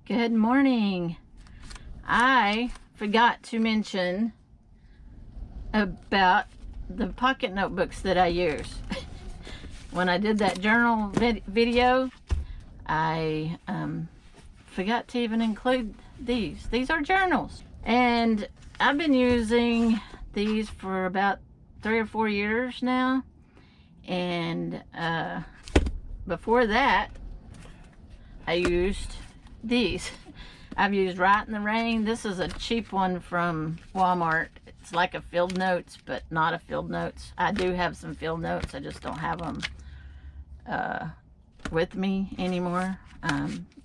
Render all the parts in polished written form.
Good morning. I forgot to mention about the pocket notebooks that I use. When I did that journal video, I forgot to even include these. These are journals. And I've been using these for about 3 or 4 years now. And before that, I used these. I've used Write in the Rain. This is a cheap one from Walmart. It's like a field notes, but not a field notes. I do have some field notes. I just don't have them with me anymore.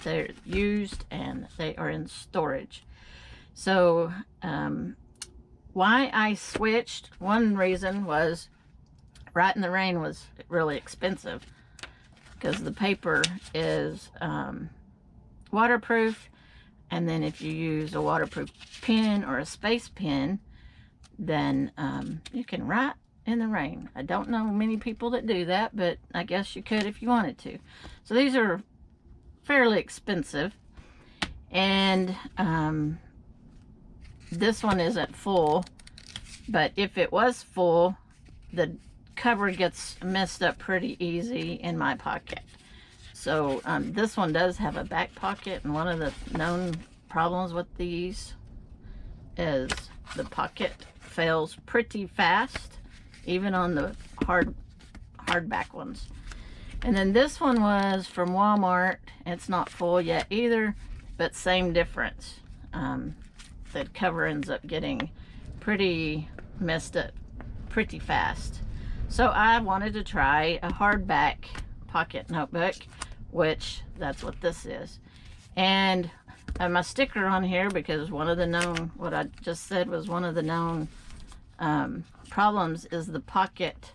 They're used and they are in storage. So why I switched, one reason was Write in the Rain was really expensive because the paper is waterproof, and then if you use a waterproof pen or a space pen, then you can write in the rain. I don't know many people that do that, but I guess you could if you wanted to. So these are fairly expensive, and this one isn't full, but if it was full, the cover gets messed up pretty easy in my pocket. So this one does have a back pocket, and one of the known problems with these is the pocket fails pretty fast, even on the hardback ones. And then this one was from Walmart. It's not full yet either, but same difference. The cover ends up getting pretty messed up pretty fast. So I wanted to try a hardback pocket notebook, which that's what this is. And my sticker on here, because one of the known, what I just said was one of the known problems, is the pocket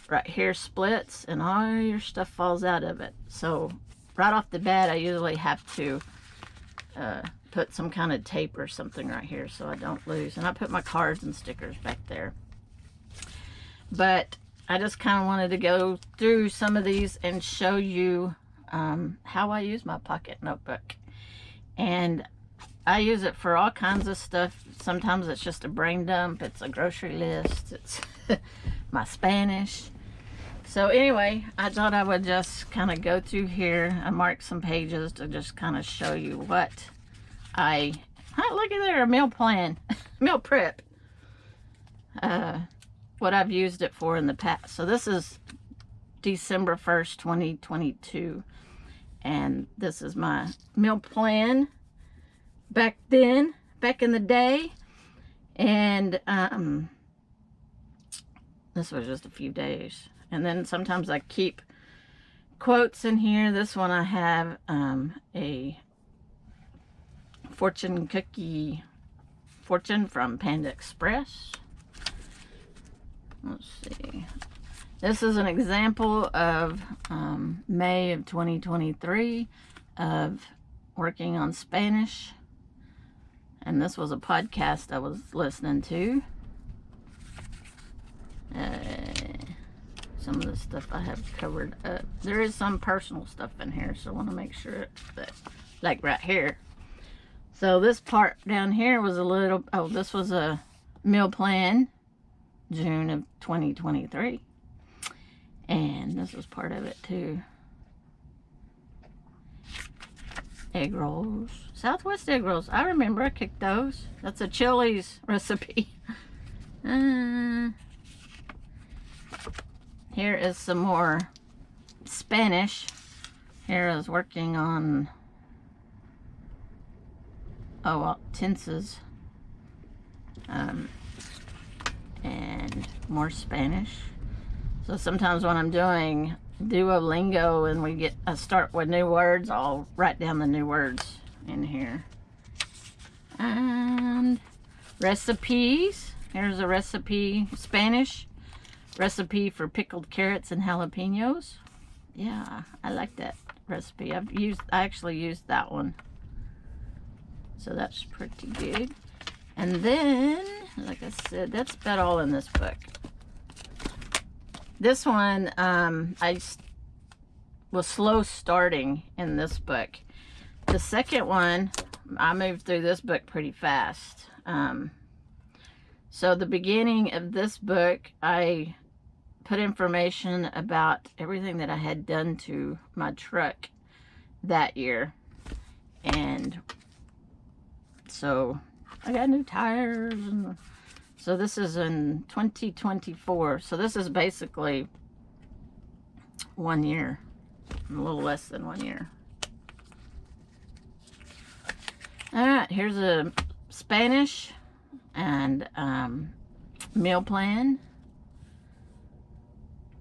right here splits and all your stuff falls out of it. So right off the bat, I usually have to put some kind of tape or something right here so I don't lose. And I put my cards and stickers back there. But I just kind of wanted to go through some of these and show you how I use my pocket notebook. And I use it for all kinds of stuff. Sometimes it's just a brain dump, it's a grocery list, it's my Spanish. So anyway, I thought I would just kind of go through here. I marked some pages to just kind of show you what look at there, a meal plan, meal prep. What I've used it for in the past. So this is December 1st, 2022. And this is my meal plan back then, back in the day. And this was just a few days. And then sometimes I keep quotes in here. This one I have a fortune cookie fortune from Panda Express. Let's see. This is an example of May of 2023 of working on Spanish. And this was a podcast I was listening to. Some of the stuff I have covered up. There is some personal stuff in here, so I want to make sure that, like right here. So this part down here was a little, this was a meal plan, June of 2023. And this was part of it too. Egg rolls. Southwest egg rolls. I remember I cooked those. That's a Chili's recipe. Here is some more Spanish. Here I was working on tenses. And more Spanish. So sometimes when I'm doing Duolingo and I start with new words, I'll write down the new words in here. And recipes. Here's a recipe, Spanish recipe for pickled carrots and jalapenos. Yeah, I like that recipe. I actually used that one. So that's pretty good. And then, like I said, that's about all in this book. This one, I was slow starting in this book. the second one, I moved through this book pretty fast. So the beginning of this book, I put information about everything that I had done to my truck that year. And so I got new tires. And so this is in 2024. So this is basically 1 year, a little less than 1 year. All right, here's a Spanish and meal plan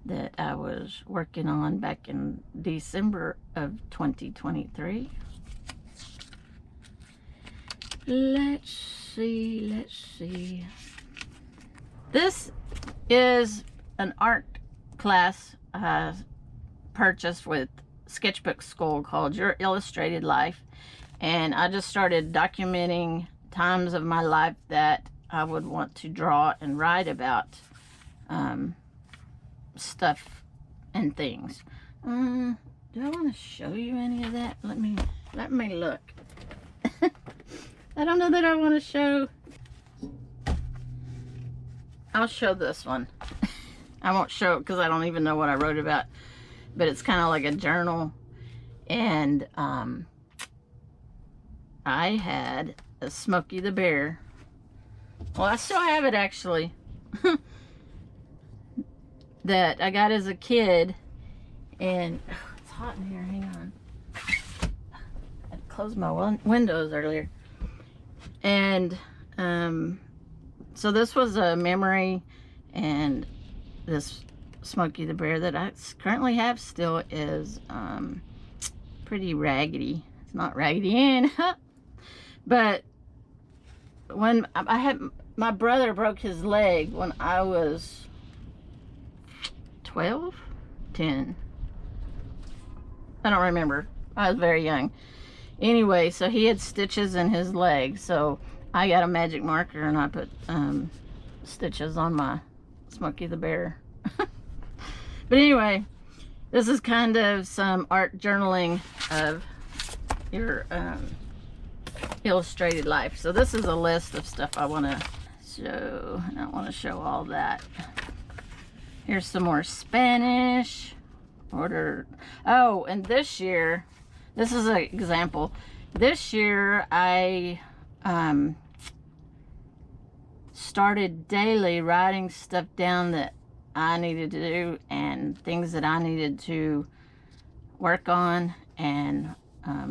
that I was working on back in December of 2023. Let's see. This is an art class I purchased with Sketchbook School called Your Illustrated Life. And I just started documenting times of my life that I would want to draw and write about stuff and things. Do I want to show you any of that? Let me look. I don't know that I want to show. I'll show this one. I won't show it because I don't even know what I wrote about. But it's kind of like a journal. And I had a Smokey the Bear. Well, I still have it actually. That I got as a kid. And it's hot in here. Hang on. I closed my windows earlier. And so this was a memory, and this Smokey the Bear that I currently have still is pretty raggedy. It's not Raggedy Ann. But when I had, my brother broke his leg when I was 12, 10. I don't remember. I was very young. Anyway, so he had stitches in his leg. So I got a magic marker and I put stitches on my Smokey the Bear. But anyway, this is kind of some art journaling of your illustrated life. So this is a list of stuff I want to show. I don't want to show all that. Here's some more Spanish. Oh, and this year, this is an example. This year I started daily writing stuff down that I needed to do and things that I needed to work on. And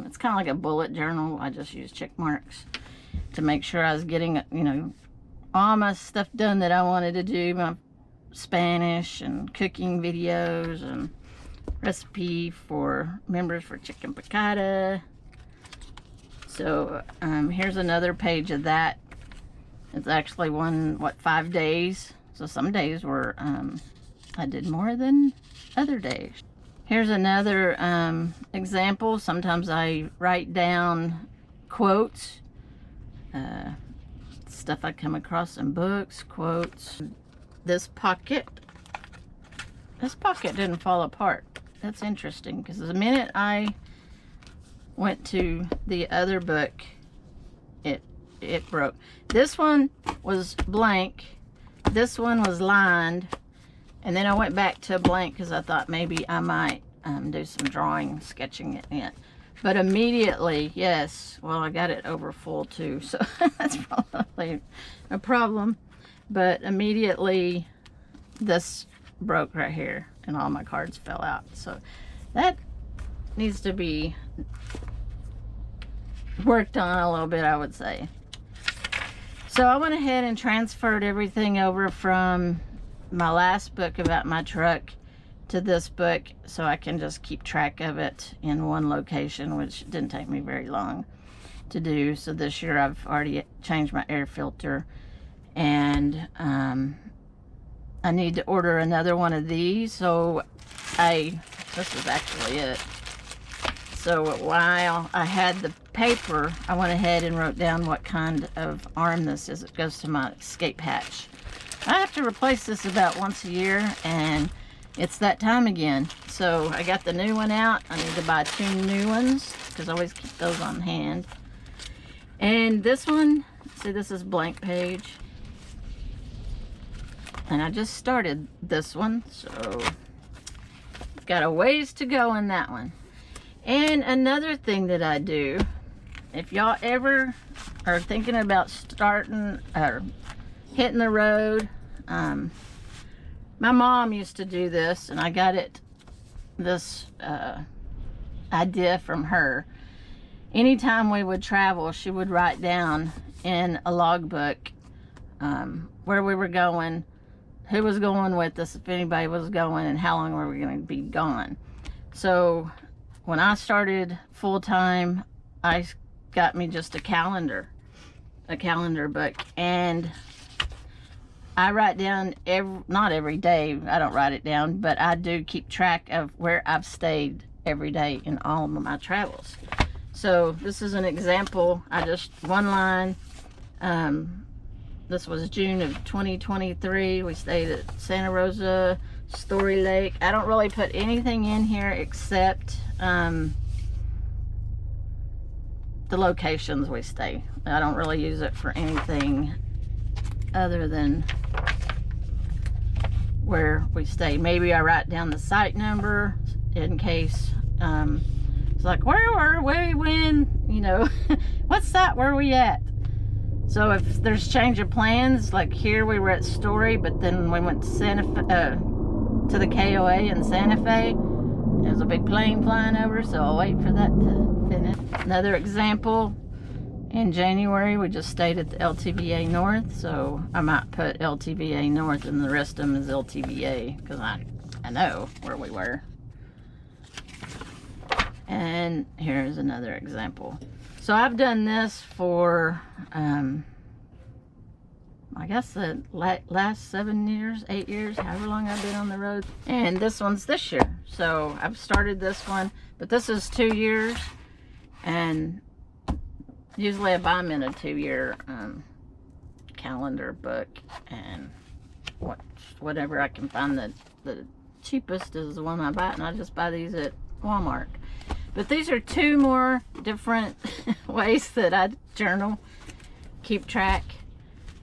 it's kind of like a bullet journal. I just use check marks to make sure I was getting, you know, all my stuff done that I wanted to do. My Spanish and cooking videos and recipe for members for chicken piccata. So here's another page of that. It's actually 5 days. So some days were I did more than other days. Here's another example. Sometimes I write down quotes, stuff I come across in books, quotes. This pocket didn't fall apart. That's interesting, because the minute I went to the other book, it broke. This one was blank. This one was lined. And then I went back to blank because I thought maybe I might do some drawing, sketching it in. But immediately, yes, well, I got it over full too, so that's probably a problem. But immediately, this broke right here, and all my cards fell out. So that needs to be worked on a little bit, I would say. So I went ahead and transferred everything over from my last book about my truck to this book, so I can just keep track of it in one location, which didn't take me very long to do. So this year I've already changed my air filter, and I need to order another one of these. So this is actually it. So while I had the paper, I went ahead and wrote down what kind of arm this is. It goes to my escape hatch. I have to replace this about once a year, and it's that time again. So I got the new one out. I need to buy 2 new ones. because I always keep those on hand. And this one, see, this is blank page. And I just started this one, so got a ways to go in that one. And another thing that I do, if y'all ever are thinking about starting or hitting the road, my mom used to do this, and I got this idea from her. Anytime we would travel, she would write down in a logbook where we were going, who was going with us, if anybody was going, and how long were we going to be gone. So when I started full-time, I got me just a calendar book, and I write down not every day, I don't write it down, but I do keep track of where I've stayed every day in all of my travels. So this is an example. One line. This was June of 2023. We stayed at Santa Rosa, Story Lake. I don't really put anything in here except the locations we stay. I don't really use it for anything other than where we stay. Maybe I write down the site number in case it's like, where were we when, you know, what site were we at? So if there's change of plans, like here we were at Story, but then we went to to the KOA in Santa Fe. There's a big plane flying over, so I'll wait for that to finish. Another example, in January we just stayed at the LTVA North, so I might put LTVA North and the rest of them is LTVA, because I know where we were. And here's another example. So I've done this for, I guess the last 7 years, 8 years, however long I've been on the road. And this one's this year. So I've started this one, but this is 2 years. And usually I buy them in a 2-year calendar book. And whatever I can find the cheapest is the one I buy. And I just buy these at Walmart. But these are 2 more different ways that I journal, keep track.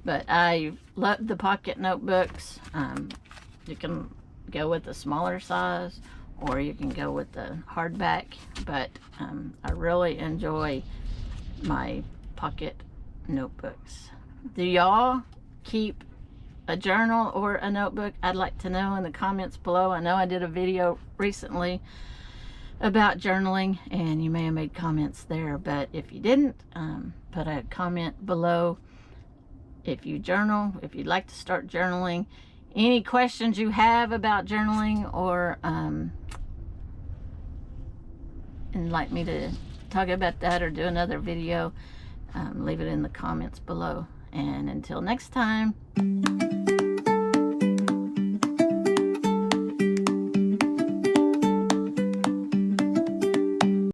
But I love the pocket notebooks. You can go with the smaller size, or you can go with the hardback. But I really enjoy my pocket notebooks. Do y'all keep a journal or a notebook? I'd like to know in the comments below. I know I did a video recently about journaling, and you may have made comments there, but if you didn't, put a comment below if you journal, if you'd like to start journaling, any questions you have about journaling, or and like me to talk about that or do another video, leave it in the comments below. And until next time.